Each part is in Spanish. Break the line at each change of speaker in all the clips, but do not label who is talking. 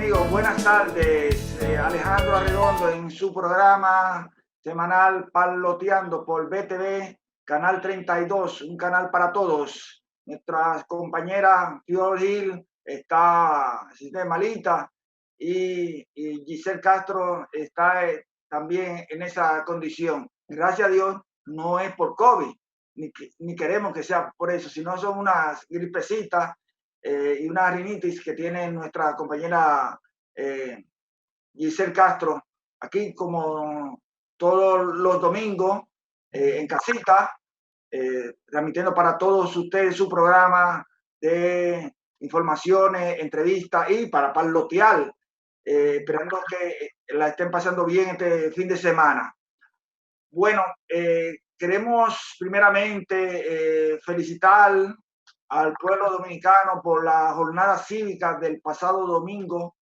amigos, buenas tardes. Alejandro Arredondo en su programa semanal Parloteando por BTV, Canal 32, un canal para todos. Nuestra compañera Fior Gil está malita y Giselle Castro está también en esa condición. Gracias a Dios, no es por COVID, ni queremos que sea por eso, sino son unas gripecitas y una rinitis que tiene nuestra compañera Giselle Castro, aquí como todos los domingos en casita, transmitiendo para todos ustedes su programa de informaciones, entrevistas y para parlotear, esperando que la estén pasando bien este fin de semana. Bueno, queremos primeramente felicitar al pueblo dominicano por la jornada cívica del pasado domingo,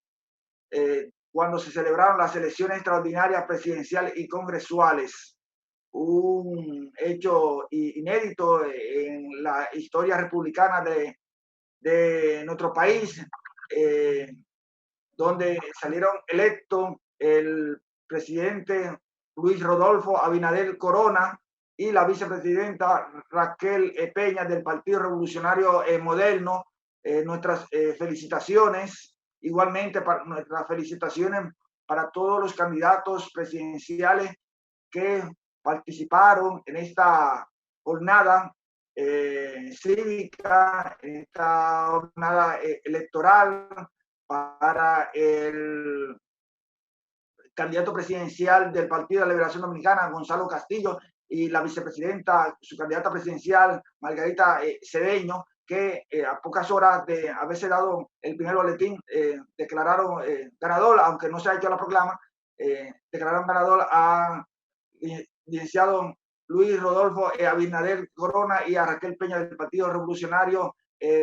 cuando se celebraron las elecciones extraordinarias presidenciales y congresuales. Un hecho inédito en la historia republicana de nuestro país, donde salieron electos el presidente Luis Rodolfo Abinader Corona y la vicepresidenta Raquel Peña del Partido Revolucionario Moderno. Nuestras felicitaciones, igualmente para nuestras felicitaciones para todos los candidatos presidenciales que participaron en esta jornada cívica, en esta jornada electoral para el candidato presidencial del Partido de la Liberación Dominicana, Gonzalo Castillo, y la vicepresidenta, su candidata presidencial, Margarita Cedeño, que a pocas horas de haberse dado el primer boletín, declararon ganador, aunque no se ha hecho la proclama, declararon ganador a licenciado Luis Rodolfo Abinader Corona y a Raquel Peña del Partido Revolucionario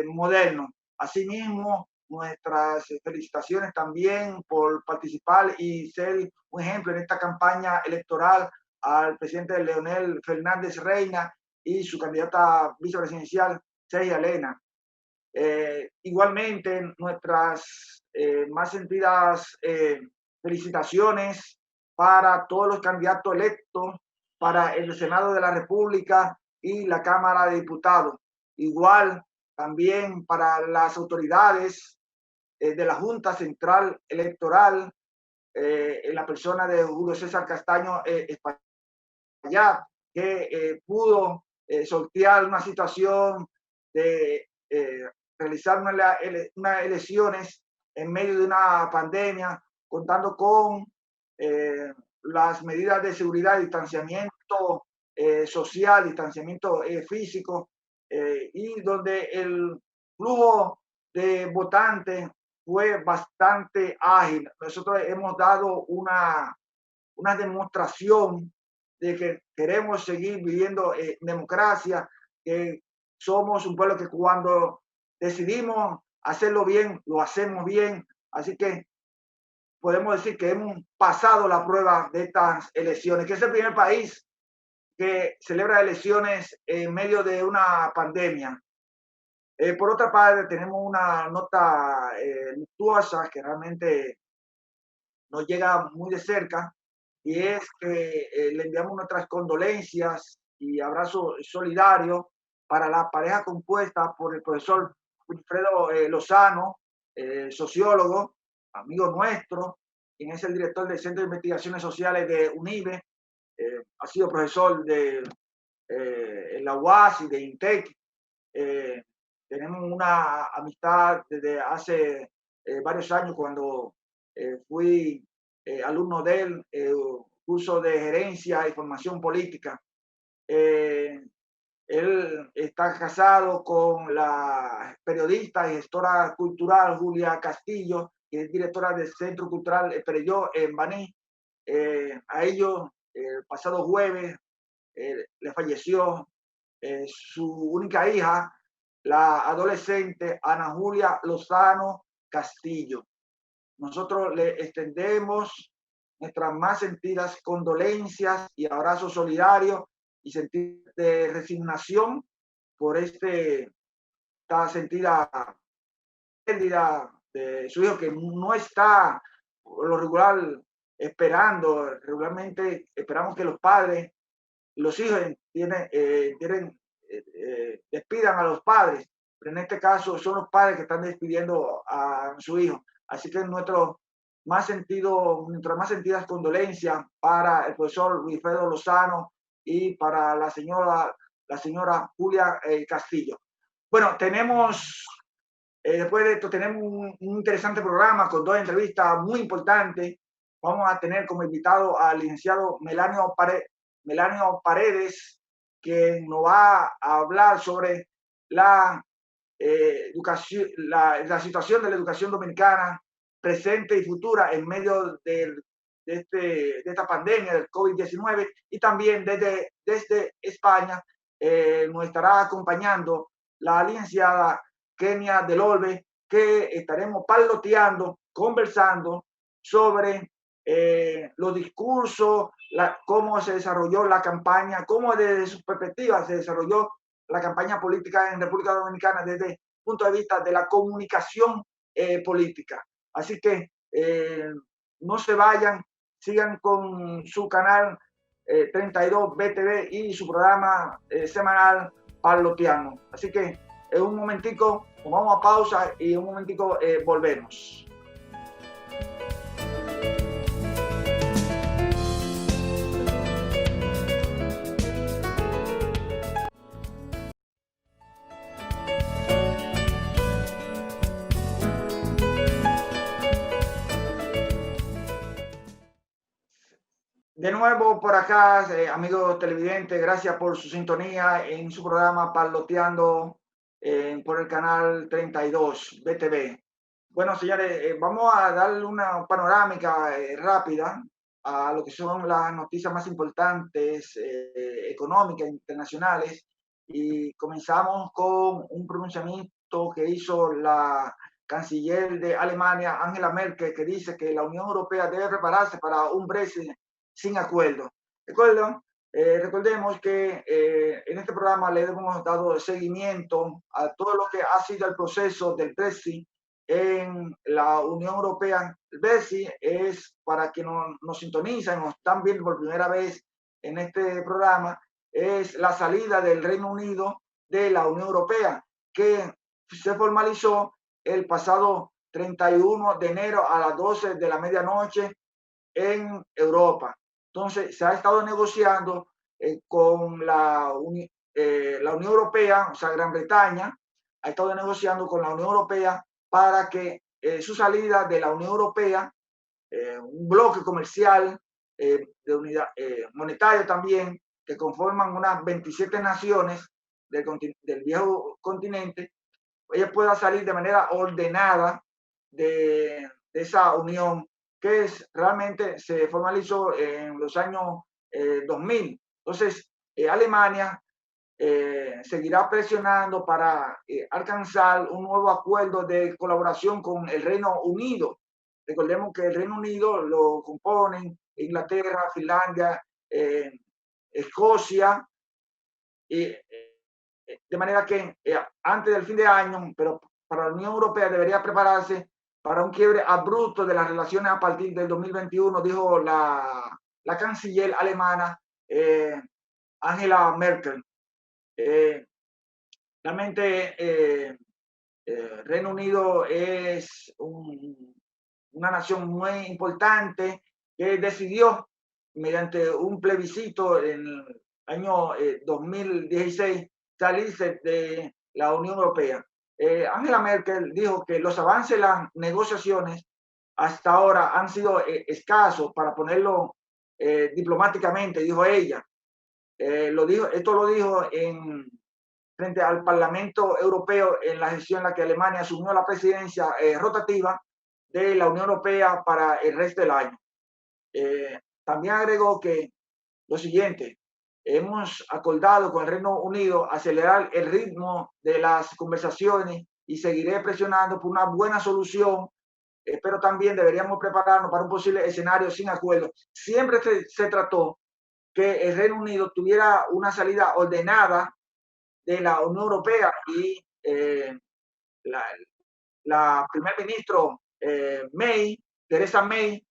Moderno. Asimismo, nuestras felicitaciones también por participar y ser un ejemplo en esta campaña electoral al presidente Leonel Fernández Reina y su candidata vicepresidencial, Sergio Elena. Igualmente, nuestras más sentidas felicitaciones para todos los candidatos electos para el Senado de la República y la Cámara de Diputados. Igual también para las autoridades de la Junta Central Electoral, en la persona de Julio César Castaño Espaillat, que pudo sortear una situación de realizar unas elecciones en medio de una pandemia, contando con las medidas de seguridad, distanciamiento social, distanciamiento físico, y donde el flujo de votantes fue bastante ágil. Nosotros hemos dado una demostración de que queremos seguir viviendo democracia, que somos un pueblo que cuando decidimos hacerlo bien, lo hacemos bien. Así que podemos decir que hemos pasado la prueba de estas elecciones, que es el primer país que celebra elecciones en medio de una pandemia. Por otra parte, tenemos una nota luctuosa que realmente nos llega muy de cerca, y es que le enviamos nuestras condolencias y abrazo solidario para la pareja compuesta por el profesor Wilfredo Lozano, sociólogo, amigo nuestro, quien es el director del Centro de Investigaciones Sociales de UNIBE, ha sido profesor de en la UAS y de INTEC. Eh, Tenemos una amistad desde hace varios años, cuando fui alumno del curso de gerencia y formación política. Él está casado con la periodista y gestora cultural Julia Castillo, que es directora del Centro Cultural Perelló en Baní. A ellos, el pasado jueves, le falleció su única hija, la adolescente Ana Julia Lozano Castillo. Nosotros le extendemos nuestras más sentidas condolencias y abrazos solidarios y sentir de resignación por esta sentida pérdida de su hijo, que no está por lo regular esperando. Regularmente esperamos que los padres, los hijos despidan a los padres, pero en este caso son los padres que están despidiendo a su hijo. Así que nuestras más sentidas condolencias para el profesor Wilfredo Lozano y para la señora Julia Castillo. Bueno, después de esto tenemos un interesante programa con dos entrevistas muy importantes. Vamos a tener como invitado al licenciado Melanio Paredes, quien nos va a hablar sobre la situación de la educación dominicana presente y futura en medio de esta pandemia del COVID-19, y también desde España nos estará acompañando la licenciada Kenia Del Olbe, que estaremos parloteando, conversando sobre los discursos, cómo se desarrolló la campaña, cómo desde sus perspectivas se desarrolló la campaña política en República Dominicana desde el punto de vista de la comunicación política. Así que no se vayan, sigan con su canal 32 BTV y su programa semanal Parloteando. Así que en un momentico nos vamos a pausa y en un momentico volvemos. De nuevo por acá, amigos televidentes, gracias por su sintonía en su programa Parloteando por el canal 32 BTV. Bueno, señores, vamos a darle una panorámica rápida a lo que son las noticias más importantes económicas internacionales, y comenzamos con un pronunciamiento que hizo la canciller de Alemania, Angela Merkel, que dice que la Unión Europea debe prepararse para un Brexit sin acuerdo. Recordemos que en este programa le hemos dado seguimiento a todo lo que ha sido el proceso del Brexit en la Unión Europea. El Brexit es, para quienes nos sintonizan, nos están viendo por primera vez en este programa, es la salida del Reino Unido de la Unión Europea, que se formalizó el pasado 31 de enero a las 12 de la medianoche en Europa. Entonces, se ha estado negociando con la Unión Europea, o sea, Gran Bretaña ha estado negociando con la Unión Europea para que su salida de la Unión Europea, un bloque comercial de unidad monetario también, que conforman unas 27 naciones del viejo continente, ella pueda salir de manera ordenada de esa unión que realmente se formalizó en los años 2000. Entonces, Alemania seguirá presionando para alcanzar un nuevo acuerdo de colaboración con el Reino Unido. Recordemos que el Reino Unido lo componen Inglaterra, Finlandia, Escocia, y de manera que antes del fin de año, pero para la Unión Europea debería prepararse para un quiebre abrupto de las relaciones a partir del 2021, dijo la canciller alemana Angela Merkel. Realmente Reino Unido es una nación muy importante que decidió, mediante un plebiscito en el año 2016, salirse de la Unión Europea. Angela Merkel dijo que los avances en las negociaciones hasta ahora han sido escasos, para ponerlo diplomáticamente, dijo ella. Esto lo dijo frente al Parlamento Europeo en la sesión en la que Alemania asumió la presidencia rotativa de la Unión Europea para el resto del año. También agregó que lo siguiente: hemos acordado con el Reino Unido acelerar el ritmo de las conversaciones y seguiré presionando por una buena solución, pero también deberíamos prepararnos para un posible escenario sin acuerdo. Siempre se trató que el Reino Unido tuviera una salida ordenada de la Unión Europea, y la primer ministro Theresa May,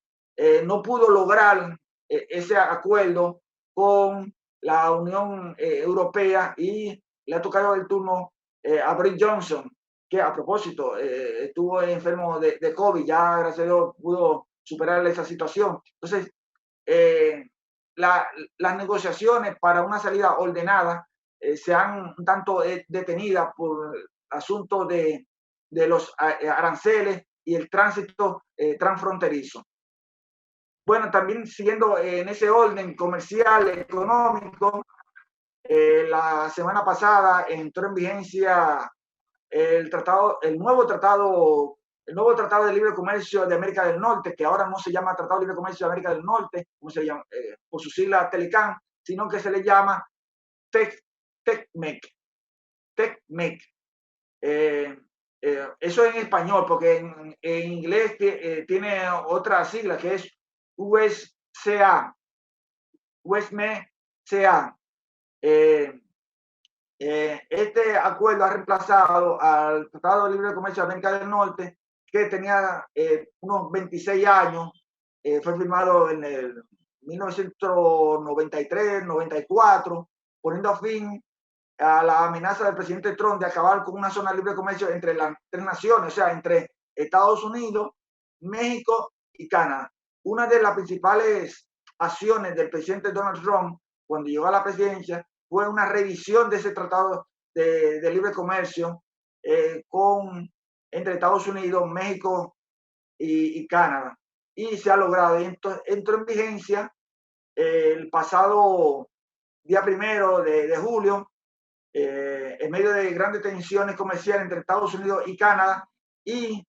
no pudo lograr ese acuerdo con la Unión Europea y le ha tocado el turno a Boris Johnson, que a propósito estuvo enfermo de COVID, ya gracias a Dios pudo superar esa situación. Entonces, las negociaciones para una salida ordenada se han un tanto detenidas por asuntos de los aranceles y el tránsito transfronterizo. Bueno, también siguiendo en ese orden comercial, económico, la semana pasada entró en vigencia el nuevo tratado de libre comercio de América del Norte, que ahora no se llama Tratado de Libre Comercio de América del Norte, como se llama, por su sigla TELECAN, sino que se le llama TECMEC. TECMEC. Eso en español, porque en inglés tiene otra sigla que es USCA. USMCA. Este acuerdo ha reemplazado al Tratado de Libre Comercio de América del Norte, que tenía unos 26 años, fue firmado en el 1993-94, poniendo fin a la amenaza del presidente Trump de acabar con una zona de libre comercio entre las tres naciones, o sea, entre Estados Unidos, México y Canadá. Una de las principales acciones del presidente Donald Trump cuando llegó a la presidencia fue una revisión de ese tratado de libre comercio entre Estados Unidos, México y Canadá. Y se ha logrado. Entró en vigencia el pasado día 1 de julio, en medio de grandes tensiones comerciales entre Estados Unidos y Canadá. Y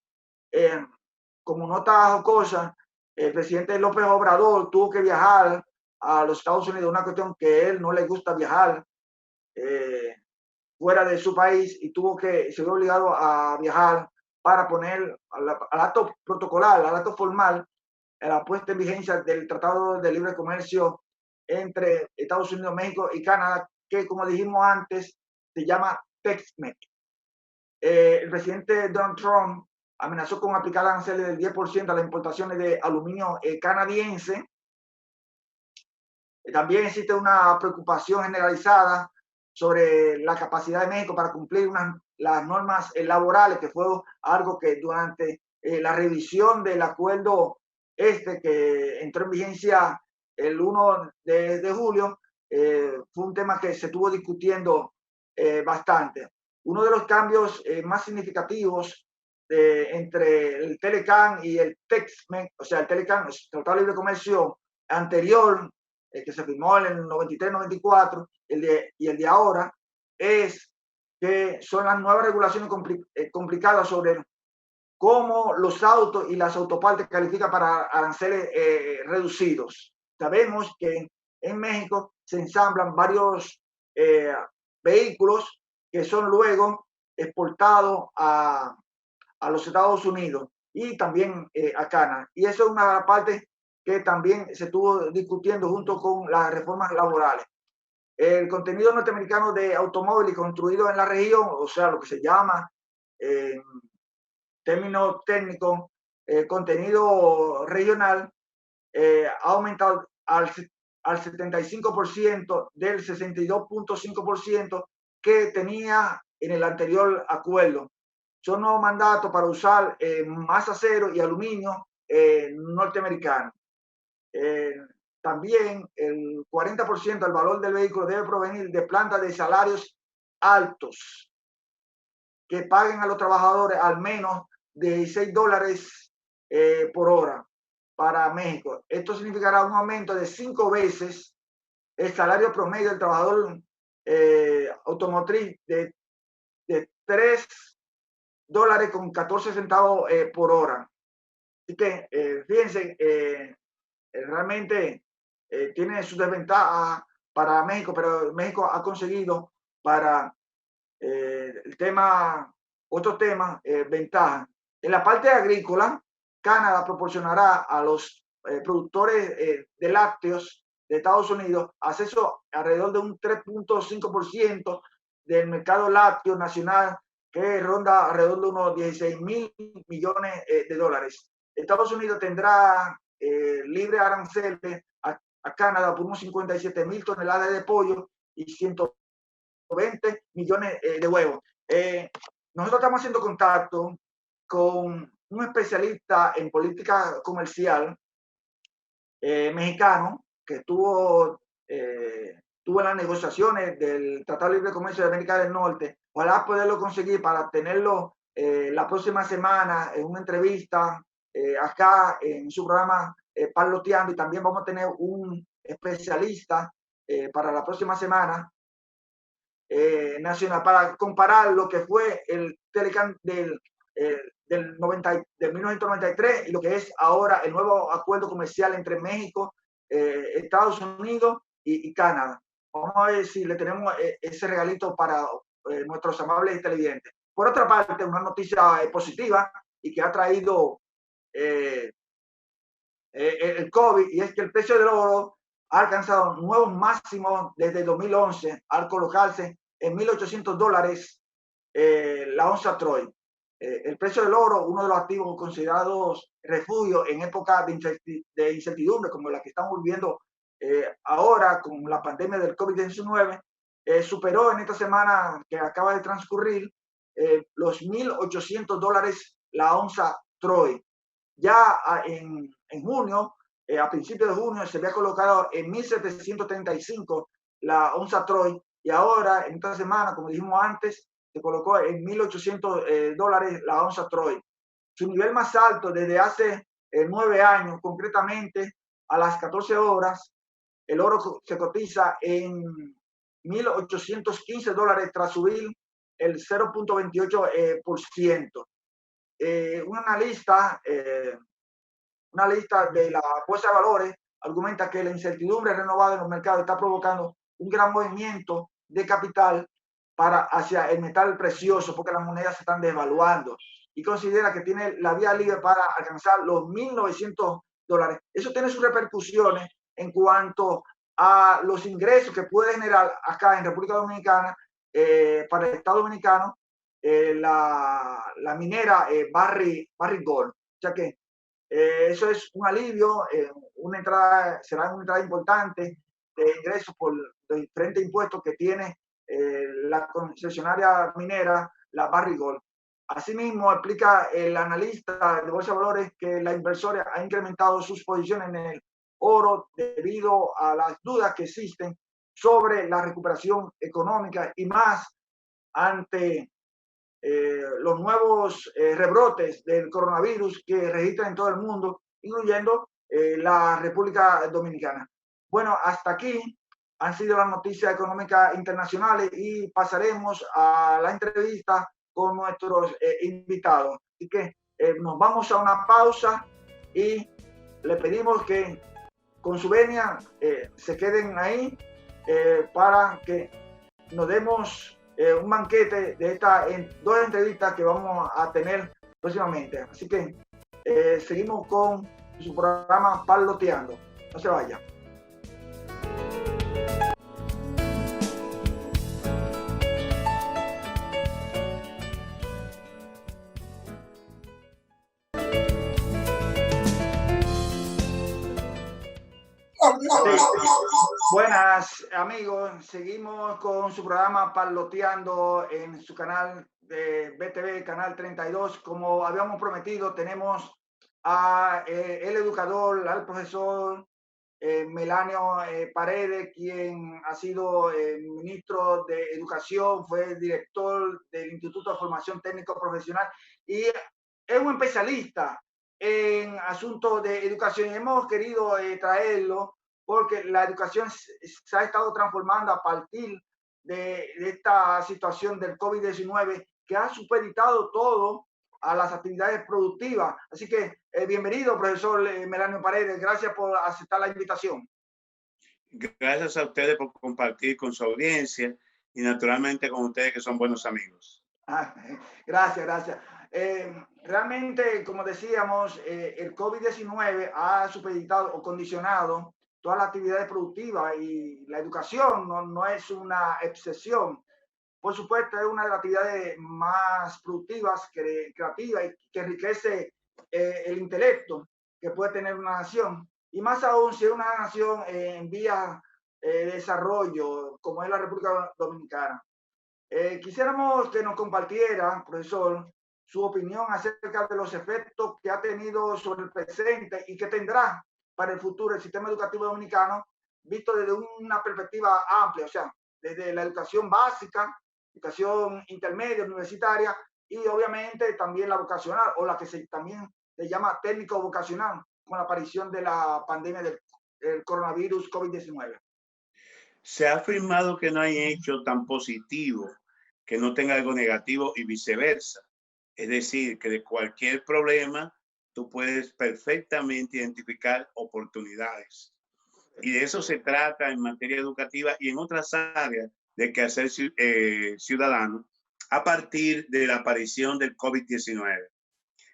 como nota jocosa, el presidente López Obrador tuvo que viajar a los Estados Unidos, una cuestión que a él no le gusta viajar fuera de su país, y se vio obligado a viajar para poner al acto protocolar, al acto formal, a la puesta en vigencia del Tratado de Libre Comercio entre Estados Unidos, México y Canadá, que como dijimos antes, se llama TECMEC. El presidente Donald Trump amenazó con aplicar aranceles del 10% a las importaciones de aluminio canadiense. También existe una preocupación generalizada sobre la capacidad de México para cumplir las normas laborales, que fue algo que durante la revisión del acuerdo que entró en vigencia el 1 de julio, fue un tema que se estuvo discutiendo bastante. Uno de los cambios más significativos entre el TELECAN y el TECMEC, o sea, el TELECAN, el Tratado de Libre Comercio anterior, que se firmó en el 93-94, y el de ahora, es que son las nuevas regulaciones complicadas sobre cómo los autos y las autopartes califican para aranceles reducidos. Sabemos que en México se ensamblan varios vehículos que son luego exportados a los Estados Unidos y también a Canadá. Y eso es una parte que también se estuvo discutiendo junto con las reformas laborales. El contenido norteamericano de automóviles construidos en la región, o sea, lo que se llama, en términos técnicos, contenido regional, ha aumentado al 75% del 62.5% que tenía en el anterior acuerdo. Son nuevos mandatos para usar más acero y aluminio norteamericano. También el 40% del valor del vehículo debe provenir de plantas de salarios altos que paguen a los trabajadores al menos $16 por hora para México. Esto significará un aumento de 5 veces el salario promedio del trabajador automotriz de $3.14 por hora. Así que fíjense, realmente tiene su desventaja para México, pero México ha conseguido para el tema, otros temas, ventaja. En la parte agrícola, Canadá proporcionará a los productores de lácteos de Estados Unidos acceso alrededor de un 3.5% del mercado lácteo nacional que ronda alrededor de unos 16.000 millones de dólares. Estados Unidos tendrá libre aranceles a Canadá por unos 57.000 toneladas de pollo y 120 millones de huevos. Nosotros estamos haciendo contacto con un especialista en política comercial mexicano que tuvo las negociaciones del Tratado de Libre Comercio de América del Norte. Ojalá poderlo conseguir para tenerlo la próxima semana en una entrevista acá en su programa Parloteando, y también vamos a tener un especialista para la próxima semana nacional para comparar lo que fue el Telecán del 1993 y lo que es ahora el nuevo acuerdo comercial entre México, Estados Unidos y Canadá. Vamos a ver si le tenemos ese regalito para nuestros amables televidentes. Por otra parte, una noticia positiva y que ha traído el COVID, y es que el precio del oro ha alcanzado nuevos máximos desde 2011 al colocarse en $1.800 la onza Troy. El precio del oro, uno de los activos considerados refugio en época de incertidumbre como la que estamos viviendo ahora con la pandemia del COVID-19, superó en esta semana que acaba de transcurrir los $1.800 la onza Troy. Ya en junio, a principios de junio, se había colocado en 1.735 la onza Troy, y ahora, en esta semana, como dijimos antes, se colocó en $1.800 la onza Troy. Su nivel más alto desde hace 9 años, concretamente a las 14 horas, el oro se cotiza en $1.815 tras subir el 0.28%. Un analista de la Bolsa de Valores argumenta que la incertidumbre renovada en los mercados está provocando un gran movimiento de capital hacia el metal precioso, porque las monedas se están devaluando, y considera que tiene la vía libre para alcanzar los $1.900. Eso tiene sus repercusiones en cuanto a los ingresos que puede generar acá en República Dominicana para el Estado Dominicano la minera Barrick Gold. O sea que eso es un alivio, será una entrada importante de ingresos por los diferentes impuestos que tiene la concesionaria minera, la Barrick Gold. Asimismo, explica el analista de Bolsa de Valores que la inversora ha incrementado sus posiciones en el oro debido a las dudas que existen sobre la recuperación económica, y más ante los nuevos rebrotes del coronavirus que registran en todo el mundo, incluyendo la República Dominicana. Bueno, hasta aquí han sido las noticias económicas internacionales, y pasaremos a la entrevista con nuestros invitados. Así que nos vamos a una pausa y le pedimos que con su venia se queden ahí para que nos demos un banquete de estas dos entrevistas que vamos a tener próximamente. Así que seguimos con su programa Parloteando. No se vaya. Sí. Buenas amigos, seguimos con su programa Parloteando en su canal de BTV, Canal 32. Como habíamos prometido, tenemos a el educador, al profesor Melanio Paredes, quien ha sido ministro de Educación, fue director del Instituto de Formación Técnico Profesional y es un especialista en asuntos de educación. Hemos querido traerlo porque la educación se ha estado transformando a partir de esta situación del COVID-19, que ha supeditado todo a las actividades productivas. Así que bienvenido, profesor Melanio Paredes. Gracias por aceptar la invitación.
Gracias a ustedes por compartir con su audiencia y naturalmente con ustedes que son buenos amigos.
Gracias. Realmente, como decíamos, el COVID-19 ha supeditado o condicionado todas las actividades productivas, y la educación no es una excepción, por supuesto, es una de las actividades más productivas, creativas y que enriquece el intelecto que puede tener una nación. Y más aún si es una nación en vía de desarrollo, como es la República Dominicana. Quisiéramos que nos compartiera, profesor, su opinión acerca de los efectos que ha tenido sobre el presente y que tendrá para el futuro el sistema educativo dominicano, visto desde una perspectiva amplia, o sea, desde la educación básica, educación intermedia, universitaria y obviamente también la vocacional o la que también se llama técnico vocacional con la aparición de la pandemia del coronavirus COVID-19.
Se ha afirmado que no hay hecho tan positivo que no tenga algo negativo y viceversa. Es decir, que de cualquier problema tú puedes perfectamente identificar oportunidades. Y de eso se trata en materia educativa y en otras áreas de quehacer ciudadano a partir de la aparición del COVID-19.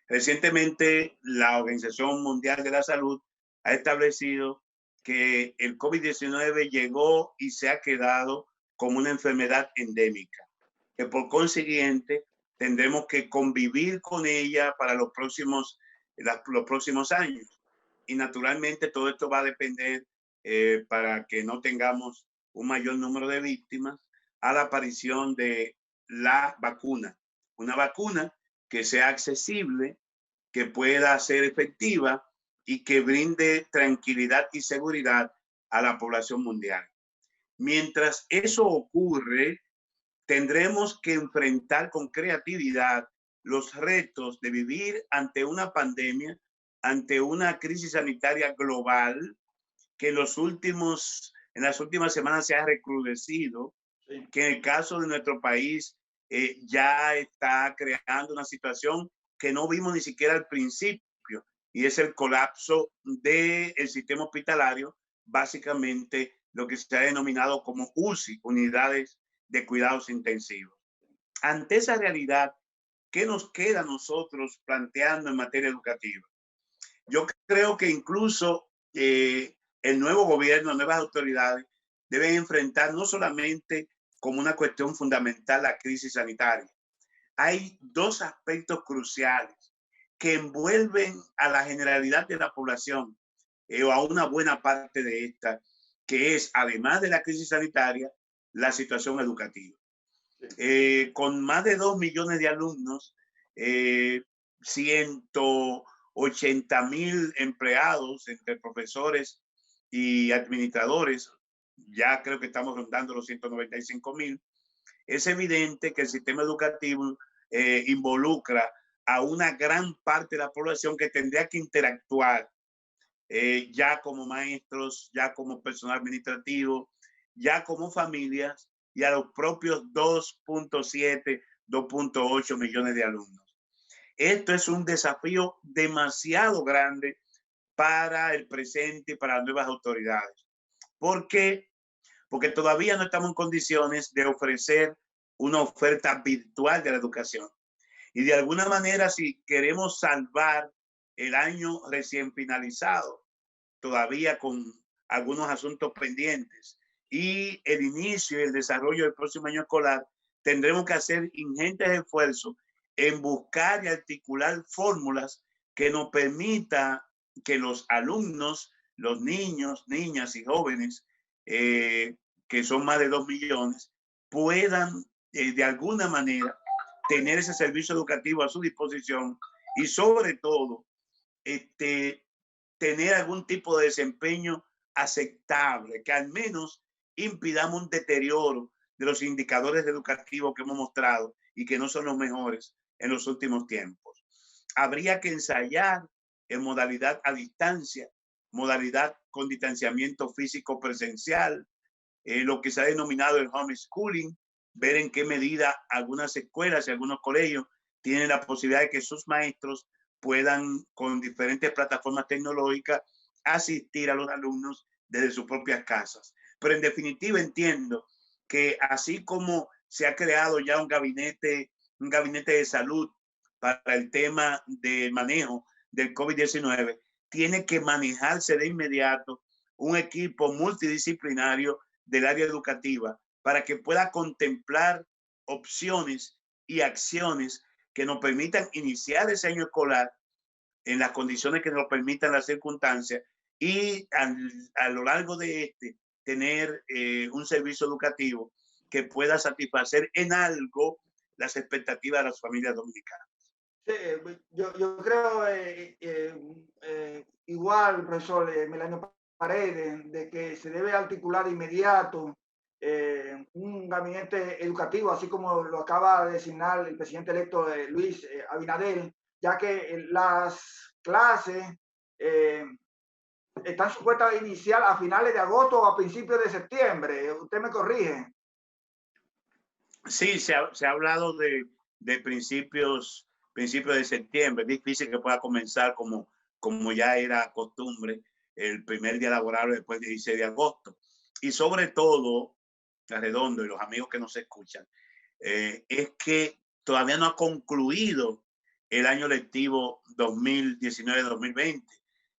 Recientemente, la Organización Mundial de la Salud ha establecido que el COVID-19 llegó y se ha quedado como una enfermedad endémica, que por consiguiente tendremos que convivir con ella para los próximos años. Y naturalmente todo esto va a depender para que no tengamos un mayor número de víctimas a la aparición de la vacuna. Una vacuna que sea accesible, que pueda ser efectiva y que brinde tranquilidad y seguridad a la población mundial. Mientras eso ocurre, tendremos que enfrentar con creatividad los retos de vivir ante una pandemia, ante una crisis sanitaria global que en las últimas semanas se ha recrudecido, sí, que en el caso de nuestro país ya está creando una situación que no vimos ni siquiera al principio, y es el colapso del sistema hospitalario, básicamente lo que se ha denominado como UCI, unidades de cuidados intensivos. Ante esa realidad, ¿qué nos queda a nosotros planteando en materia educativa? Yo creo que incluso el nuevo gobierno, nuevas autoridades deben enfrentar no solamente como una cuestión fundamental la crisis sanitaria. Hay dos aspectos cruciales que envuelven a la generalidad de la población o a una buena parte de esta, que es, además de la crisis sanitaria, la situación educativa. Con más de 2 millones de alumnos, 180,000 empleados entre profesores y administradores, ya creo que estamos rondando los 195,000. Es evidente que el sistema educativo involucra a una gran parte de la población que tendría que interactuar ya como maestros, ya como personal administrativo, ya como familias y a los propios 2.7, 2.8 millones de alumnos. Esto es un desafío demasiado grande para el presente y para las nuevas autoridades. ¿Por qué? Porque todavía no estamos en condiciones de ofrecer una oferta virtual de la educación. Y de alguna manera, si queremos salvar el año recién finalizado, todavía con algunos asuntos pendientes, y el inicio y el desarrollo del próximo año escolar, tendremos que hacer ingentes esfuerzos en buscar y articular fórmulas que nos permita que los alumnos, los niños, niñas y jóvenes, que son más de 2 millones, puedan de alguna manera tener ese servicio educativo a su disposición y sobre todo tener algún tipo de desempeño aceptable, que al menos impidamos un deterioro de los indicadores educativos que hemos mostrado y que no son los mejores en los últimos tiempos. Habría que ensayar en modalidad a distancia, modalidad con distanciamiento físico presencial, lo que se ha denominado el homeschooling, ver en qué medida algunas escuelas y algunos colegios tienen la posibilidad de que sus maestros puedan, con diferentes plataformas tecnológicas, asistir a los alumnos desde sus propias casas. Pero en definitiva entiendo que así como se ha creado ya un gabinete de salud para el tema del manejo del COVID-19, tiene que manejarse de inmediato un equipo multidisciplinario del área educativa para que pueda contemplar opciones y acciones que nos permitan iniciar ese año escolar en las condiciones que nos permitan las circunstancias y a lo largo de este tener un servicio educativo que pueda satisfacer en algo las expectativas de las familias dominicanas.
Sí, yo creo igual, profesor Melanio Paredes, de que se debe articular de inmediato un gabinete educativo, así como lo acaba de designar el presidente electo Luis Abinadel, ya que las clases eh, están supuestas a iniciar a finales de agosto o a principios de septiembre. Usted me corrige.
Sí, se ha hablado de principios de septiembre. Es difícil que pueda comenzar como ya era costumbre el primer día laborable después del 16 de agosto. Y sobre todo, Arredondo y los amigos que nos escuchan, es que todavía no ha concluido el año lectivo 2019-2020.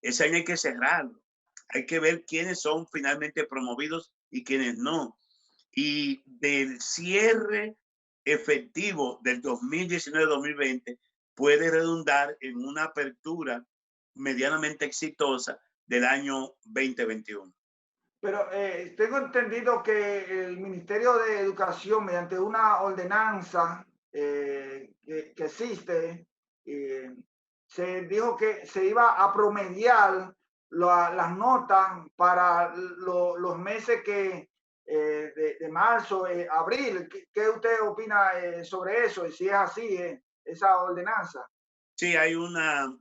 Ese año hay que cerrarlo. Hay que ver quiénes son finalmente promovidos y quiénes no. Y del cierre efectivo del 2019-2020 puede redundar en una apertura medianamente exitosa del año 2021.
Pero tengo entendido que el Ministerio de Educación, mediante una ordenanza que existe, eh, se dijo que se iba a promediar las notas para los meses de marzo, abril. ¿Qué usted opina sobre eso? Y si es así, esa ordenanza.
Sí, hay una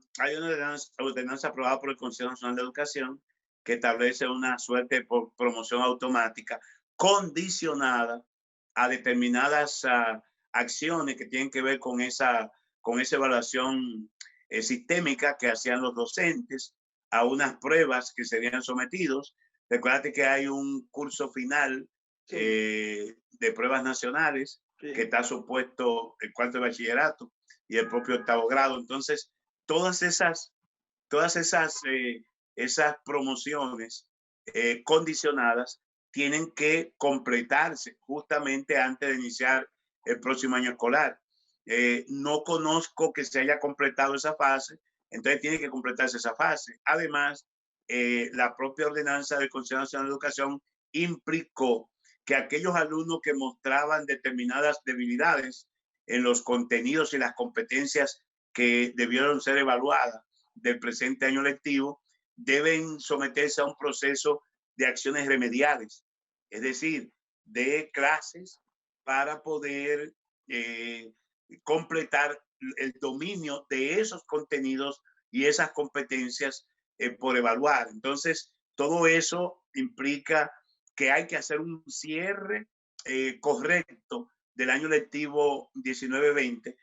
ordenanza aprobada por el Consejo Nacional de Educación que establece una suerte de promoción automática condicionada a determinadas acciones que tienen que ver con esa evaluación sistémica que hacían los docentes, a unas pruebas que serían sometidos. Recuerda que hay un curso final
Sí,
de pruebas nacionales que
sí.
está supuesto el cuarto de bachillerato y el propio octavo grado. Entonces, todas esas, esas promociones condicionadas tienen que completarse justamente antes de iniciar el próximo año escolar. No conozco que se haya completado esa fase, entonces tiene que completarse esa fase. Además, la propia ordenanza del Consejo Nacional de Educación implicó que aquellos alumnos que mostraban determinadas debilidades en los contenidos y las competencias que debieron ser evaluadas del presente año lectivo deben someterse a un proceso de acciones remediales, es decir, de clases para poder eh, completar el dominio de esos contenidos y esas competencias por evaluar. Entonces, todo eso implica que hay que hacer un cierre correcto del año lectivo 19-20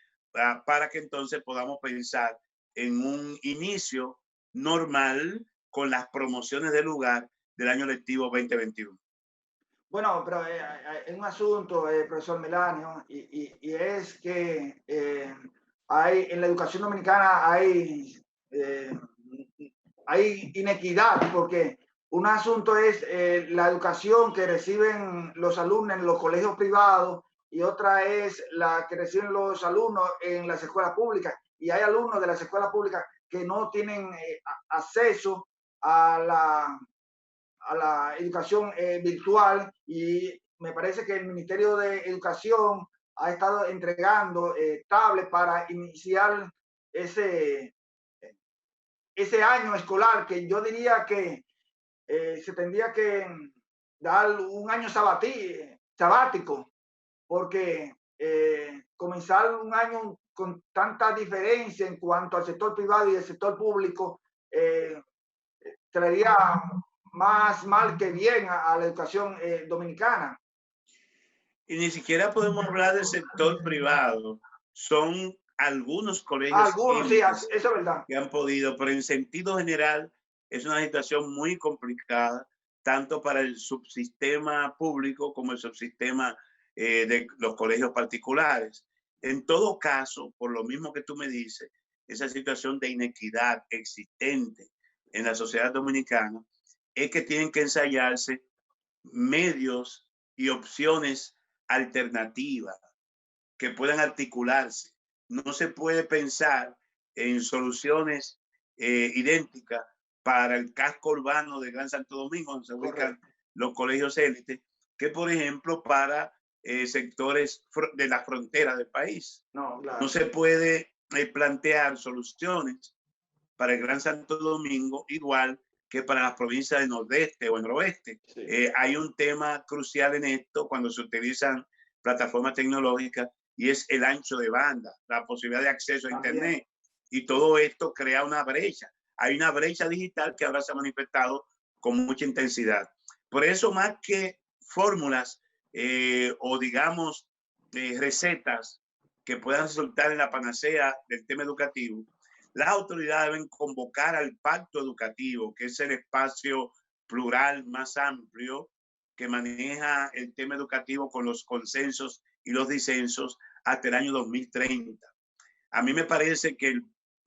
para que entonces podamos pensar en un inicio normal con las promociones de lugar del año lectivo 2021.
Bueno, pero hay un asunto, profesor Melanio, y es que en la educación dominicana eh, hay inequidad, porque un asunto es la educación que reciben los alumnos en los colegios privados y otra es la que reciben los alumnos en las escuelas públicas. Y hay alumnos de las escuelas públicas que no tienen acceso a la educación virtual y me parece que el Ministerio de Educación ha estado entregando tablets para iniciar ese, ese año escolar que yo diría que se tendría que dar un año sabático porque comenzar un año con tanta diferencia en cuanto al sector privado y el sector público eh, traería más mal que bien a la educación dominicana.
Y ni siquiera podemos hablar del sector privado. Son algunos colegios
Algunos, sí, eso
élites
es verdad.
que han podido, pero en sentido general es una situación muy complicada, tanto para el subsistema público como el subsistema de los colegios particulares. En todo caso, por lo mismo que tú me dices, esa situación de inequidad existente en la sociedad dominicana es que tienen que ensayarse medios y opciones alternativas. que puedan articularse. No se puede pensar en soluciones idénticas para el casco urbano de Gran Santo Domingo, donde se ubican los colegios élites, que por ejemplo para sectores de la frontera del país.
No, claro.
No se puede plantear soluciones para el Gran Santo Domingo igual que para las provincias del nordeste o el noroeste. Sí. Hay un tema crucial en esto cuando se utilizan plataformas tecnológicas y es el ancho de banda, la posibilidad de acceso a Internet. Y todo esto crea una brecha. Hay una brecha digital que ahora se ha manifestado con mucha intensidad. Por eso, más que fórmulas o digamos recetas que puedan resultar en la panacea del tema educativo, las autoridades deben convocar al pacto educativo, que es el espacio plural más amplio que maneja el tema educativo con los consensos y los disensos hasta el año 2030. A mí me parece que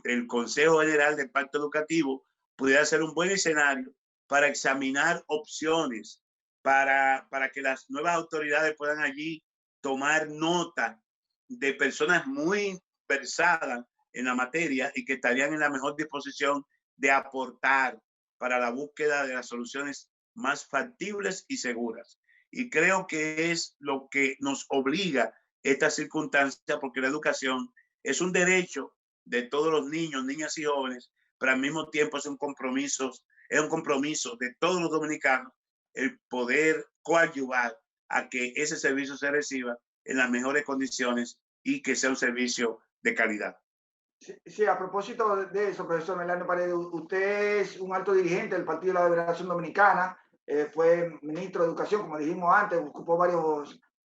el Consejo General del Pacto Educativo pudiera ser un buen escenario para examinar opciones, para que las nuevas autoridades puedan allí tomar nota de personas muy versadas en la materia y que estarían en la mejor disposición de aportar para la búsqueda de las soluciones más factibles y seguras. Y creo que es lo que nos obliga esta circunstancia, porque la educación es un derecho de todos los niños, niñas y jóvenes, pero al mismo tiempo es un compromiso de todos los dominicanos el poder coadyuvar a que ese servicio se reciba en las mejores condiciones y que sea un servicio de calidad.
Sí, a propósito de eso, profesor Melano Paredes, usted es un alto dirigente del Partido de la Liberación Dominicana, fue ministro de Educación, como dijimos antes, ocupó varias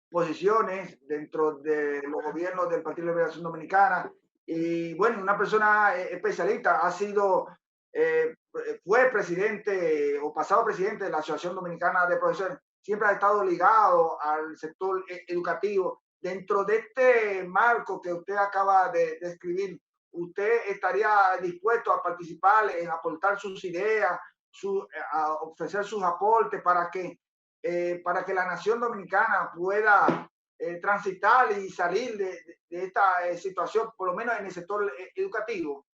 posiciones dentro de los gobiernos del Partido de la Liberación Dominicana y bueno, una persona especialista, fue presidente o pasado presidente de la Asociación Dominicana de Profesores, siempre ha estado ligado al sector educativo. Dentro de este marco que usted acaba de describir, ¿usted estaría dispuesto a participar, en aportar sus ideas, a ofrecer sus aportes para que la nación dominicana pueda transitar y salir de esta situación, por lo menos en el sector educativo?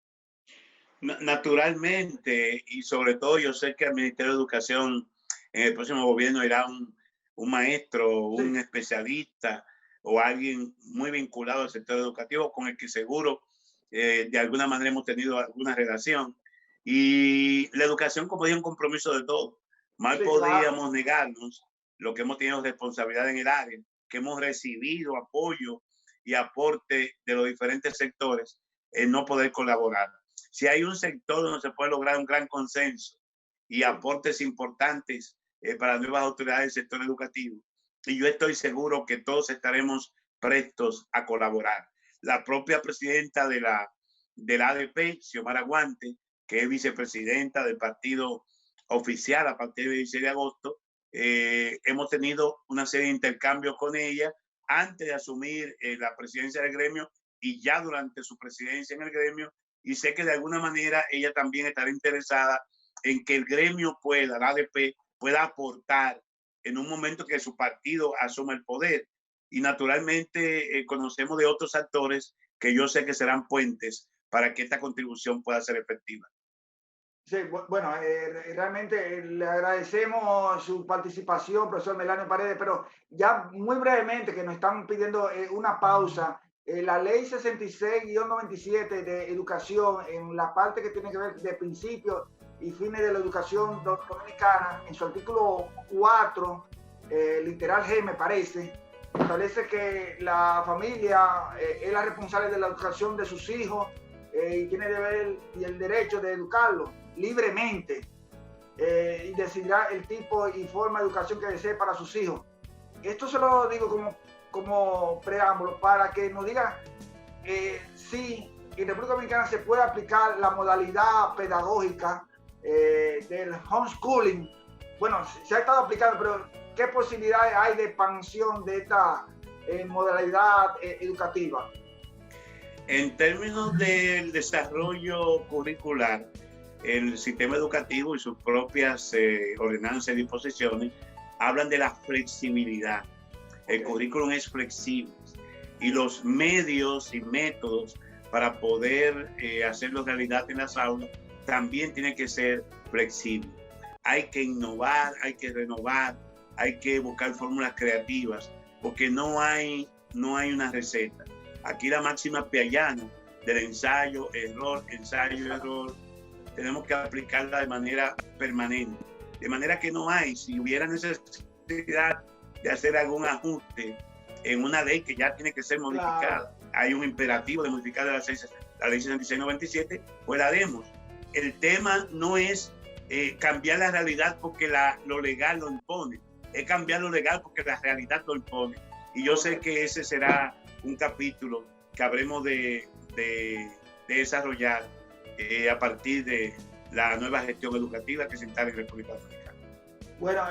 Naturalmente, y sobre todo yo sé que al Ministerio de Educación en el próximo gobierno irá un maestro, un sí, especialista o alguien muy vinculado al sector educativo con el que seguro de alguna manera hemos tenido alguna relación. Y la educación, como dije, es un compromiso de todos. Mal sí, podríamos claro negarnos lo que hemos tenido responsabilidad en el área, que hemos recibido apoyo y aporte de los diferentes sectores en no poder colaborar. Si hay un sector donde se puede lograr un gran consenso y aportes importantes para las nuevas autoridades del sector educativo, y yo estoy seguro que todos estaremos prestos a colaborar. La propia presidenta de la ADP, Xiomara Guante, que es vicepresidenta del partido oficial a partir del 16 de agosto, hemos tenido una serie de intercambios con ella antes de asumir la presidencia del gremio y ya durante su presidencia en el gremio, y sé que de alguna manera ella también estará interesada en que el gremio pueda, la ADP, pueda aportar en un momento que su partido asuma el poder. Y naturalmente conocemos de otros actores que yo sé que serán puentes para que esta contribución pueda ser efectiva.
Sí, bueno, realmente le agradecemos su participación, profesor Melano Paredes, pero ya muy brevemente, que nos están pidiendo una pausa. La ley 66-97 de educación, en la parte que tiene que ver de principios y fines de la educación dominicana, en su artículo 4, literal G, me parece, establece que la familia es la responsable de la educación de sus hijos y tiene deber y el derecho de educarlos libremente y decidirá el tipo y forma de educación que desee para sus hijos. Esto se lo digo como preámbulo para que nos digan si en República Dominicana se puede aplicar la modalidad pedagógica del homeschooling. Bueno, se ha estado aplicando, pero ¿qué posibilidades hay de expansión de esta modalidad educativa?
En términos del desarrollo curricular, el sistema educativo y sus propias ordenanzas y disposiciones hablan de la flexibilidad. El currículum es flexible. y los medios y métodos para poder hacerlo realidad en las aulas también tienen que ser flexibles. Hay que innovar, hay que renovar, hay que buscar fórmulas creativas, porque no hay una receta. Aquí la máxima piagana del ensayo, error, tenemos que aplicarla de manera permanente. De manera que no hay, si hubiera necesidad de hacer algún ajuste en una ley que ya tiene que ser modificada, hay un imperativo de modificar la ley 6697, pues la haremos. El tema no es cambiar la realidad porque lo legal lo impone, es cambiar lo legal porque la realidad lo impone. Y yo sé que ese será un capítulo que habremos de desarrollar a partir de la nueva gestión educativa que se instala en República Dominicana.
Bueno,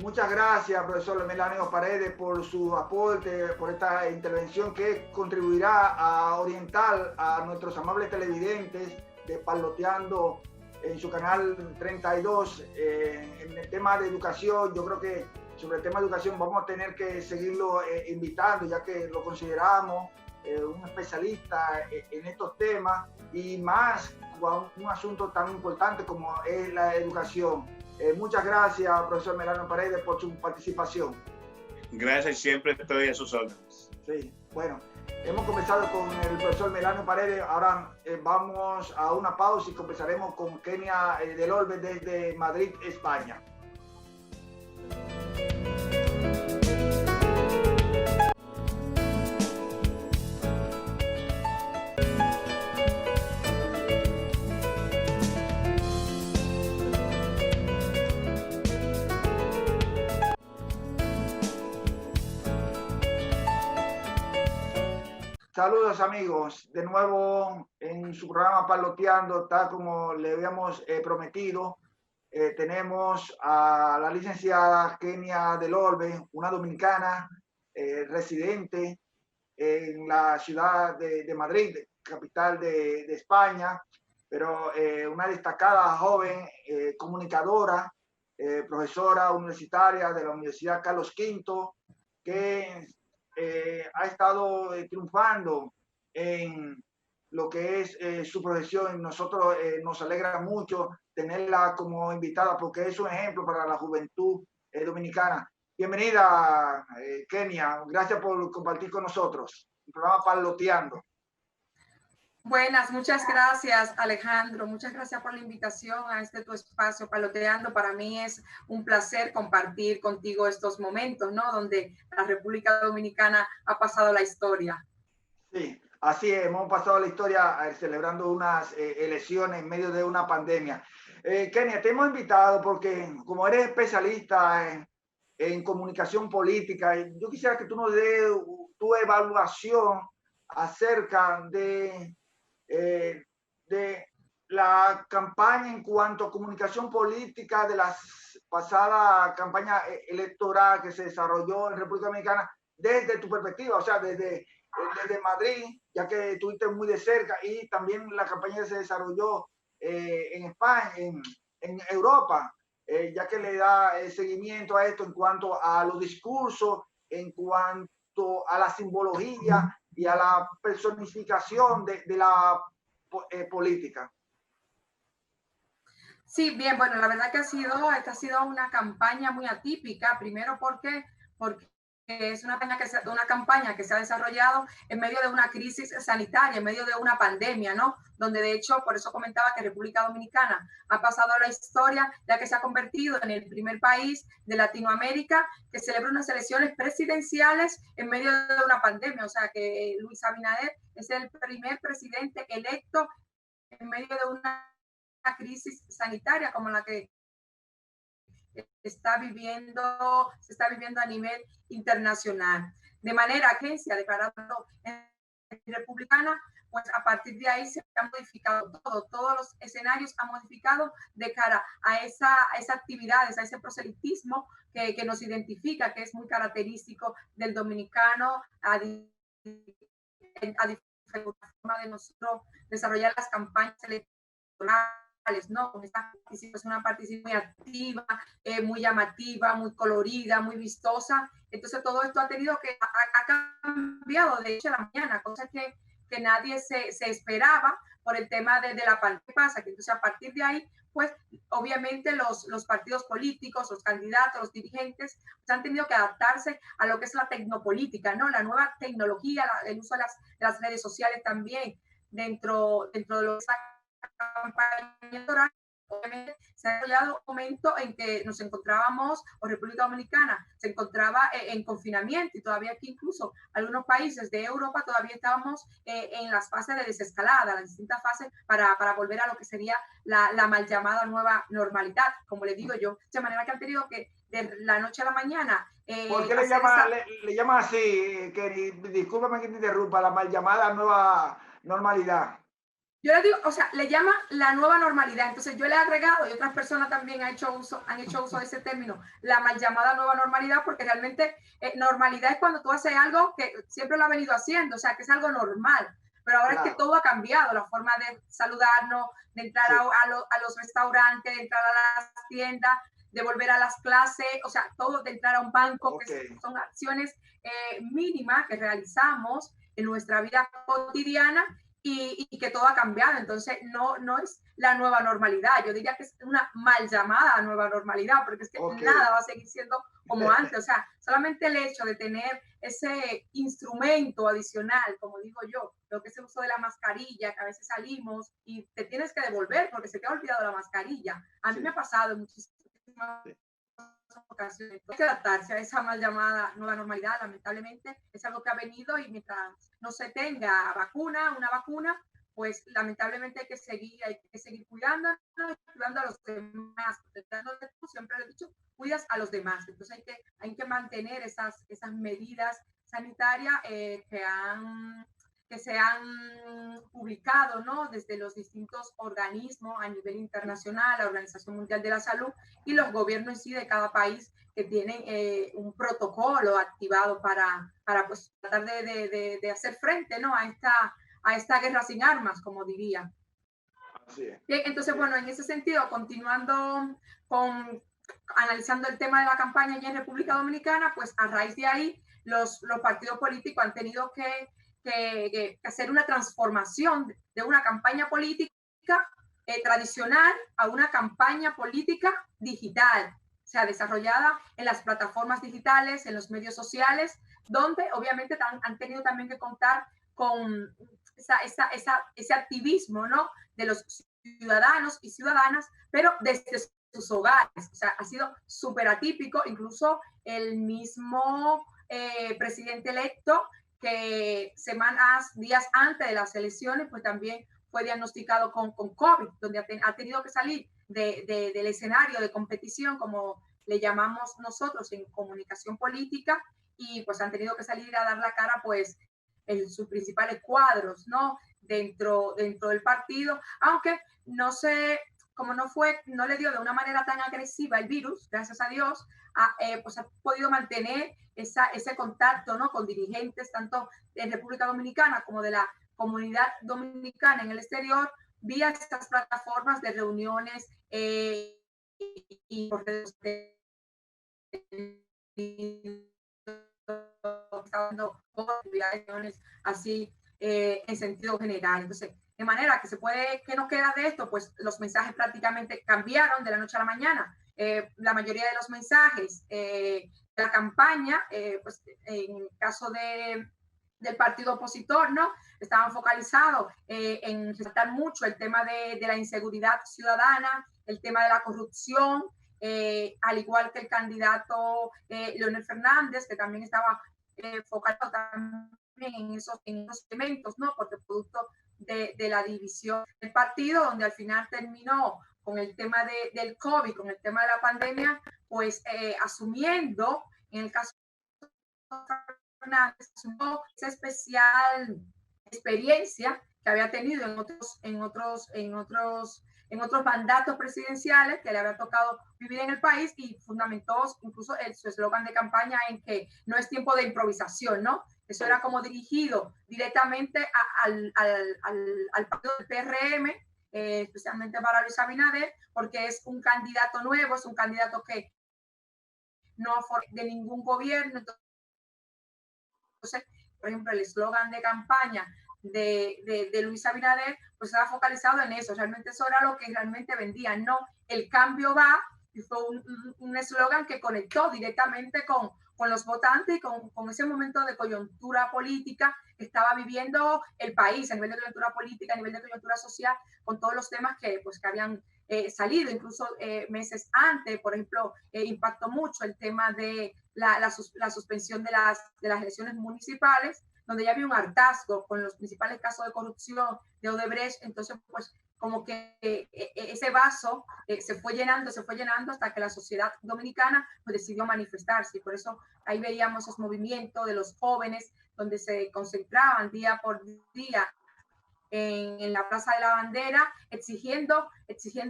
muchas gracias, profesor Melanio Paredes, por su aporte, por esta intervención que contribuirá a orientar a nuestros amables televidentes de Parloteando en su canal 32 en el tema de educación. Yo creo que sobre el tema de educación vamos a tener que seguirlo invitando, ya que lo consideramos un especialista en estos temas, y más un asunto tan importante como es la educación. Muchas gracias, profesor Melanio Paredes, por su participación.
Gracias, siempre estoy a sus órdenes.
Sí, bueno, hemos comenzado con el profesor Melanio Paredes. Ahora vamos a una pausa y comenzaremos con Kenia del Orbe desde Madrid, España. Saludos amigos, de nuevo en su programa Parloteando, tal como le habíamos prometido. Tenemos a la licenciada Kenia del Orbe, una dominicana residente en la ciudad de Madrid, capital de España, pero una destacada joven comunicadora, profesora universitaria de la Universidad Carlos V, que ha estado triunfando en lo que es su profesión. Nosotros nos alegra mucho tenerla como invitada porque es un ejemplo para la juventud dominicana. Bienvenida, Kenia. Gracias por compartir con nosotros el programa Parloteando.
Buenas, muchas gracias, Alejandro. Muchas gracias por la invitación a este tu espacio Parloteando. Para mí es un placer compartir contigo estos momentos, ¿no? Donde la República Dominicana ha pasado la historia.
Sí, así es, hemos pasado la historia celebrando unas elecciones en medio de una pandemia. Kenia, te hemos invitado porque como eres especialista en comunicación política, yo quisiera que tú nos des tu evaluación acerca de la campaña en cuanto a comunicación política de la pasada campaña electoral que se desarrolló en República Dominicana desde tu perspectiva, o sea, desde Madrid, ya que estuviste muy de cerca, y también la campaña que se desarrolló en España, en Europa, ya que le da seguimiento a esto en cuanto a los discursos, en cuanto a la simbología y a la personificación de la política.
Sí, bien, bueno, la verdad que esta ha sido una campaña muy atípica, primero porque es una campaña que se ha desarrollado en medio de una crisis sanitaria, en medio de una pandemia, ¿no? Donde de hecho, por eso comentaba que República Dominicana ha pasado a la historia, ya que se ha convertido en el primer país de Latinoamérica que celebra unas elecciones presidenciales en medio de una pandemia. O sea que Luis Abinader es el primer presidente electo en medio de una crisis sanitaria como la que se está viviendo a nivel internacional. De manera que se ha declarado republicana, pues a partir de ahí se ha modificado todos los escenarios han modificado de cara a esas actividades, a ese proselitismo que nos identifica, que es muy característico del dominicano, a diferencia de nosotros desarrollar las campañas electorales ¿no? Con esta participación, una participación muy activa, muy llamativa, muy colorida, muy vistosa. Entonces todo esto ha tenido que, ha cambiado de hecho a la mañana, cosa que nadie se esperaba por el tema de la pandemia. ¿Qué pasa? Que entonces a partir de ahí, pues obviamente los partidos políticos, los candidatos, los dirigentes, pues, han tenido que adaptarse a lo que es la tecnopolítica, ¿no? La nueva tecnología, el uso de las redes sociales también dentro de lo que es la campaña electoral. Obviamente se ha desarrollado un momento en que nos encontrábamos, o República Dominicana se encontraba en confinamiento, y todavía aquí incluso algunos países de Europa todavía estábamos en las fases de desescalada, las distintas fases para volver a lo que sería la mal llamada nueva normalidad, como le digo yo, de manera que han tenido que de la noche a la mañana.
¿Por qué le llama así, Kenny? Discúlpame que te interrumpa, la mal llamada nueva normalidad?
Yo le digo, o sea, le llama la nueva normalidad. Entonces yo le he agregado, y otras personas también han hecho uso de ese término, la mal llamada nueva normalidad, porque realmente normalidad es cuando tú haces algo que siempre lo ha venido haciendo, o sea, que es algo normal. Pero ahora es que todo ha cambiado, la forma de saludarnos, de entrar a los restaurantes, de entrar a las tiendas, de volver a las clases, o sea, todo, de entrar a un banco, que son acciones mínimas que realizamos en nuestra vida cotidiana, y que todo ha cambiado. Entonces no es la nueva normalidad, yo diría que es una mal llamada nueva normalidad, porque es que nada va a seguir siendo como antes. O sea, solamente el hecho de tener ese instrumento adicional, como digo yo, lo que es el uso de la mascarilla, que a veces salimos y te tienes que devolver porque se te ha olvidado la mascarilla. A mí me ha pasado muchísimas ocasiones. Hay que adaptarse a esa mal llamada nueva normalidad. Lamentablemente es algo que ha venido, y mientras no se tenga una vacuna, pues lamentablemente hay que seguir cuidándonos, cuidando a los demás. Siempre lo he dicho, cuidas a los demás. Entonces hay que mantener esas medidas sanitarias que se han publicado, ¿no? Desde los distintos organismos a nivel internacional, la Organización Mundial de la Salud, y los gobiernos en sí de cada país, que tienen un protocolo activado para pues, tratar de hacer frente, ¿no? a esta guerra sin armas, como diría.
Así es.
Bien, entonces, bueno, en ese sentido, continuando analizando el tema de la campaña en República Dominicana, pues a raíz de ahí los partidos políticos han tenido que hacer una transformación de una campaña política tradicional a una campaña política digital, o sea, desarrollada en las plataformas digitales, en los medios sociales, donde obviamente han tenido también que contar con ese activismo, ¿no? De los ciudadanos y ciudadanas, pero desde sus hogares. O sea, ha sido súper atípico. Incluso el mismo presidente electo, que días antes de las elecciones, pues también fue diagnosticado con COVID, donde ha tenido que salir del escenario de competición, como le llamamos nosotros en comunicación política, y pues han tenido que salir a dar la cara, pues, en sus principales cuadros, ¿no? Dentro del partido, aunque como no le dio de una manera tan agresiva el virus, gracias a Dios, pues ha podido mantener ese contacto, ¿no? Con dirigentes tanto de República Dominicana como de la comunidad dominicana en el exterior, vía estas plataformas de reuniones y por así en sentido general. Entonces, de manera que nos queda de esto, pues los mensajes prácticamente cambiaron de la noche a la mañana. La mayoría de los mensajes de la campaña, pues en el caso del partido opositor, ¿no? Estaban focalizados en resaltar mucho el tema de la inseguridad ciudadana, el tema de la corrupción, al igual que el candidato Leonel Fernández, que también estaba focalizado también en esos elementos, ¿no? Porque producto de la división del partido, donde al final terminó con el tema del COVID, con el tema de la pandemia, pues asumiendo, en el caso de Fernández, esa especial experiencia que había tenido en otros mandatos presidenciales que le había tocado vivir en el país, y fundamentó incluso su eslogan de campaña en que no es tiempo de improvisación, ¿no? Eso era como dirigido directamente al partido del PRM, especialmente para Luis Abinader, porque es un candidato nuevo, es un candidato que no de ningún gobierno. Entonces, por ejemplo, el eslogan de campaña de Luis Abinader, pues estaba focalizado en eso. Realmente eso era lo que realmente vendía, no el cambio va, y fue un eslogan que conectó directamente con los votantes y con ese momento de coyuntura política que estaba viviendo el país, a nivel de coyuntura política, a nivel de coyuntura social, con todos los temas que habían salido, incluso meses antes. Por ejemplo, impactó mucho el tema de la suspensión de las elecciones municipales, donde ya había un hartazgo con los principales casos de corrupción de Odebrecht. Entonces, pues como que ese vaso se fue llenando hasta que la sociedad dominicana pues decidió manifestarse, y por eso ahí veíamos esos movimientos de los jóvenes donde se concentraban día por día en la Plaza de la Bandera, exigiendo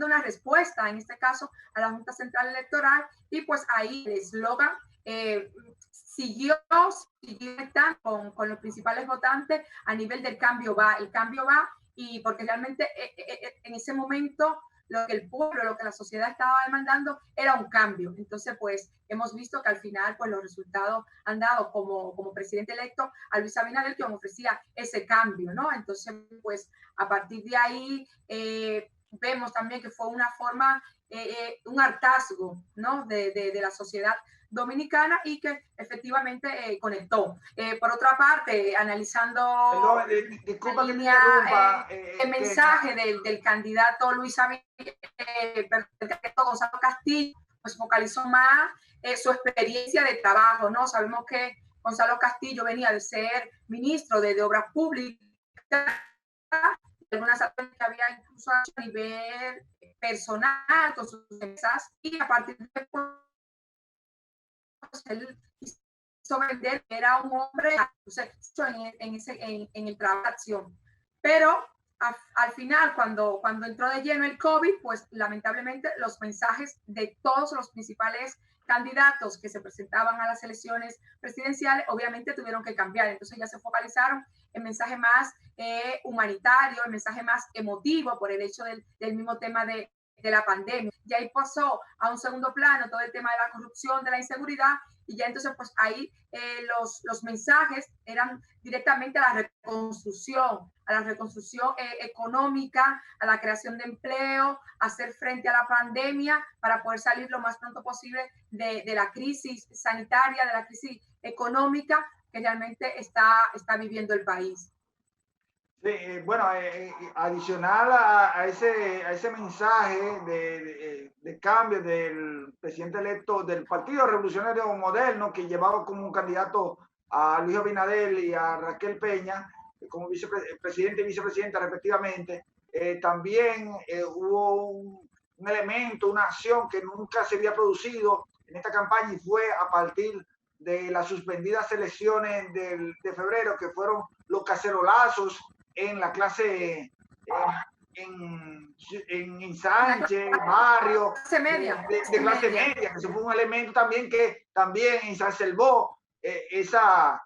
una respuesta, en este caso a la Junta Central Electoral, y pues ahí el eslogan siguió con los principales votantes a nivel del cambio va, el cambio va, y porque realmente en ese momento lo que el pueblo, lo que la sociedad estaba demandando era un cambio. Entonces, pues hemos visto que al final pues los resultados han dado como presidente electo a Luis Abinader, que ofrecía ese cambio, ¿no? Entonces, pues a partir de ahí vemos también que fue una forma, un hartazgo, ¿no? de la sociedad dominicana, y que efectivamente conectó. Por otra parte, analizando
disculpa
la
que
línea, el mensaje del candidato Luis Abinader, Gonzalo Castillo, pues focalizó más su experiencia de trabajo, ¿no? Sabemos que Gonzalo Castillo venía de ser ministro de Obras Públicas, algunas acciones que había incluso a nivel personal con sus empresas, y a partir de él hizo vender que era un hombre en el trabajo de acción. Pero al final, cuando entró de lleno el COVID, pues lamentablemente los mensajes de todos los principales candidatos que se presentaban a las elecciones presidenciales obviamente tuvieron que cambiar. Entonces ya se focalizaron en mensaje más humanitario, el mensaje más emotivo por el hecho del mismo tema de la pandemia. Ya ahí pasó a un segundo plano todo el tema de la corrupción, de la inseguridad, y ya entonces pues ahí los mensajes eran directamente a la reconstrucción económica, a la creación de empleo, a hacer frente a la pandemia para poder salir lo más pronto posible de la crisis sanitaria, de la crisis económica que realmente está viviendo el país.
Sí, bueno, adicional a ese mensaje de cambio del presidente electo del Partido Revolucionario Moderno, que llevaba como candidato a Luis Abinader y a Raquel Peña como vicepresidente y vicepresidenta respectivamente, también hubo un elemento, una acción que nunca se había producido en esta campaña, y fue a partir de las suspendidas elecciones de febrero, que fueron los cacerolazos en la clase, en Sánchez, barrio, de clase media. Eso fue un elemento también que también exacerbó esa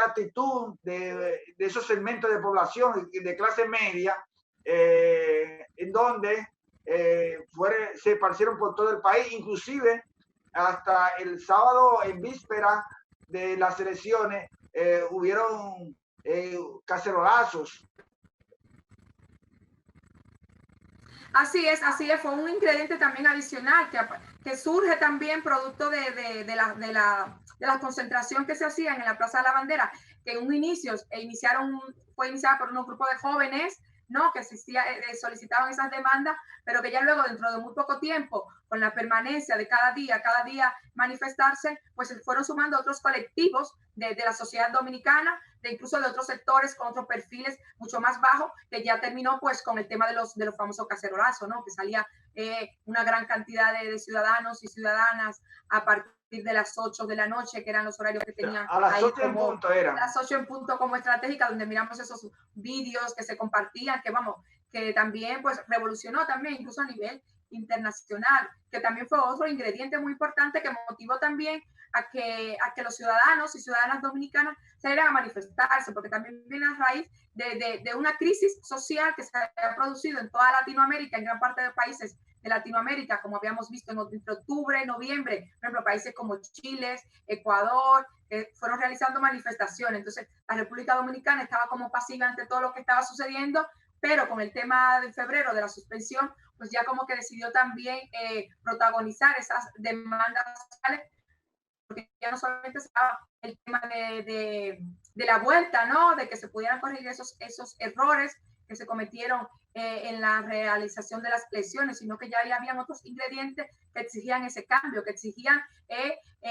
actitud de esos segmentos de población de clase media, en donde se esparcieron por todo el país, inclusive hasta el sábado en víspera de las elecciones hubieron cacerolazos.
Así es, fue un ingrediente también adicional que surge también producto de la concentración que se hacían en la Plaza de la Bandera, que en un inicio fue iniciada por un grupo de jóvenes, ¿no? Que solicitaban esas demandas, pero que ya luego, dentro de muy poco tiempo, con la permanencia de cada día manifestarse, pues se fueron sumando otros colectivos de la sociedad dominicana, incluso de otros sectores con otros perfiles mucho más bajos, que ya terminó pues con el tema de los famosos cacerolazos, ¿no? Que salía una gran cantidad de ciudadanos y ciudadanas a partir de las 8 de la noche, que eran los horarios que tenían
a las
ahí
8 en punto eran.
A las 8 en punto como estratégica, donde miramos esos vídeos que se compartían, que también pues revolucionó también incluso a nivel internacional, que también fue otro ingrediente muy importante que motivó también los ciudadanos y ciudadanas dominicanas salieran a manifestarse, porque también viene a raíz de una crisis social que se ha producido en toda Latinoamérica, en gran parte de países de Latinoamérica, como habíamos visto entre octubre, noviembre, por ejemplo, países como Chile, Ecuador, fueron realizando manifestaciones. Entonces, la República Dominicana estaba como pasiva ante todo lo que estaba sucediendo, pero con el tema de febrero de la suspensión, pues ya como que decidió también protagonizar esas demandas sociales, porque ya no solamente se daba el tema de la vuelta, ¿no? De que se pudieran corregir esos errores que se cometieron en la realización de las elecciones, sino que ya habían otros ingredientes que exigían ese cambio, que exigían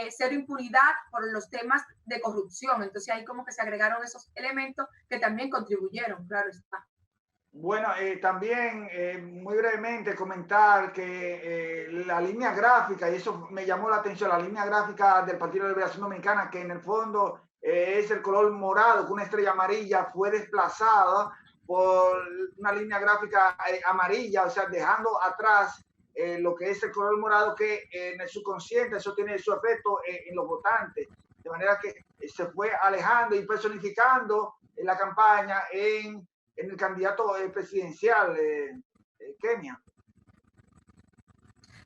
cero impunidad por los temas de corrupción. Entonces ahí como que se agregaron esos elementos que también contribuyeron, claro está.
Bueno, también muy brevemente comentar que la línea gráfica, y eso me llamó la atención, la línea gráfica del Partido de Liberación Dominicana, que en el fondo es el color morado con una estrella amarilla, fue desplazada por una línea gráfica amarilla, o sea, dejando atrás lo que es el color morado, que en el subconsciente eso tiene su efecto en los votantes, de manera que se fue alejando y personificando la campaña en el candidato presidencial, Kenia.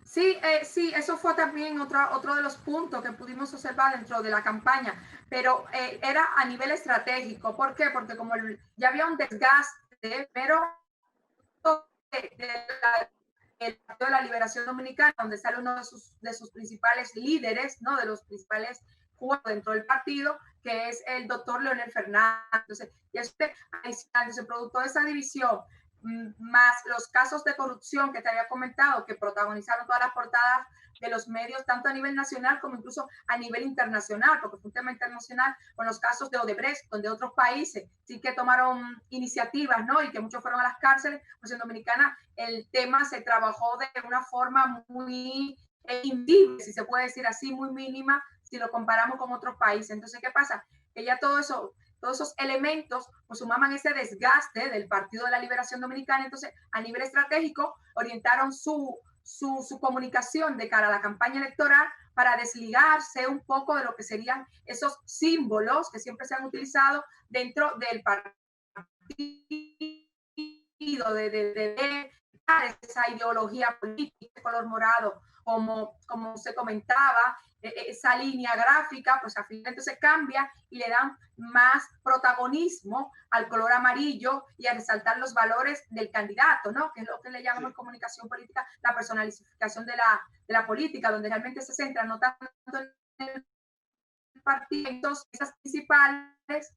Sí, sí, eso fue también otro de los puntos que pudimos observar dentro de la campaña, pero era a nivel estratégico. ¿Por qué? Porque como ya había un desgaste, pero el Partido de la Liberación Dominicana, donde sale uno de sus principales líderes, ¿no? De los principales jugadores dentro del partido, que es el doctor Leonel Fernández. Entonces, producto de esa división, más los casos de corrupción que te había comentado, que protagonizaron todas las portadas de los medios, tanto a nivel nacional como incluso a nivel internacional, porque fue un tema internacional con los casos de Odebrecht, donde otros países sí que tomaron iniciativas, ¿no? Y que muchos fueron a las cárceles. Pues en Dominicana el tema se trabajó de una forma muy invisible, si se puede decir así, muy mínima, si lo comparamos con otros países. Entonces, ¿qué pasa? Que ya todos esos elementos pues sumaban ese desgaste del Partido de la Liberación Dominicana. Entonces, a nivel estratégico, orientaron su comunicación de cara a la campaña electoral para desligarse un poco de lo que serían esos símbolos que siempre se han utilizado dentro del partido, de esa ideología política de color morado, como se comentaba, esa línea gráfica, pues al final entonces cambia y le dan más protagonismo al color amarillo y a resaltar los valores del candidato, ¿no? Que es lo que le llamamos en comunicación política la personalización de la política, donde realmente se centra no tanto en el partido, esas principales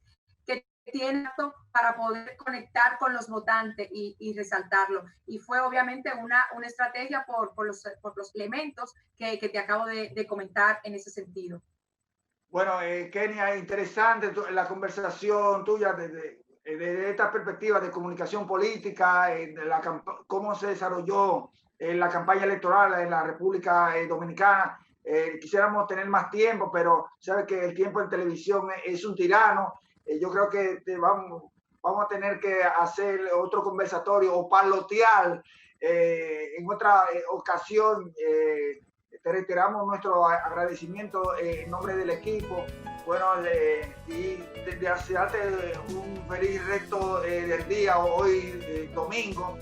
que tienen para poder conectar con los votantes y resaltarlo. Y fue obviamente una estrategia por los elementos que te acabo de comentar en ese sentido.
Bueno, Kenia, interesante la conversación tuya desde esta perspectiva de comunicación política, cómo se desarrolló la campaña electoral en la República Dominicana. Quisiéramos tener más tiempo, pero sabe que el tiempo en televisión es un tirano. Yo creo que vamos a tener que hacer otro conversatorio o parlotear en otra ocasión. Te reiteramos nuestro agradecimiento en nombre del equipo. Bueno, y desearte un feliz resto del día hoy, domingo.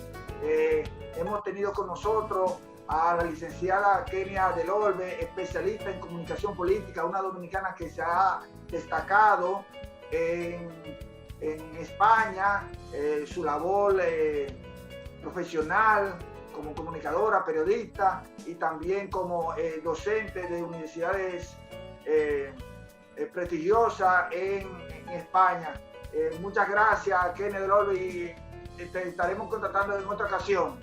Hemos tenido con nosotros a la licenciada Kenia del Orbe, especialista en comunicación política, una dominicana que se ha destacado en España, su labor profesional como comunicadora, periodista y también como docente de universidades prestigiosas en España. Muchas gracias, Kenia del Orbe, y te estaremos contactando en otra ocasión.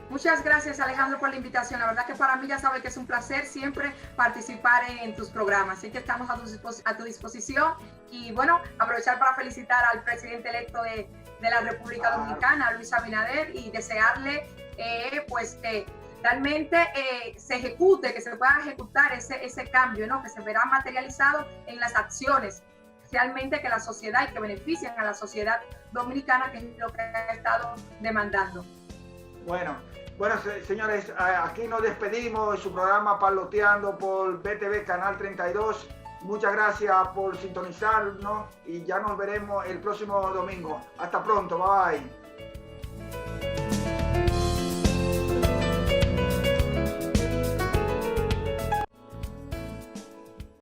Muchas gracias, Alejandro, por la invitación. La verdad que para mí ya sabes que es un placer siempre participar en tus programas. Así que estamos a tu disposición. Y bueno, aprovechar para felicitar al presidente electo de la República Dominicana, Luis Abinader, y desearle pues que realmente se ejecute, que se pueda ejecutar ese cambio, ¿no? Que se verá materializado en las acciones realmente que la sociedad y que benefician a la sociedad dominicana, que es lo que ha estado demandando.
Bueno, Bueno, señores, aquí nos despedimos de su programa Parloteando por BTV Canal 32. Muchas gracias por sintonizarnos y ya nos veremos el próximo domingo. Hasta pronto, bye bye.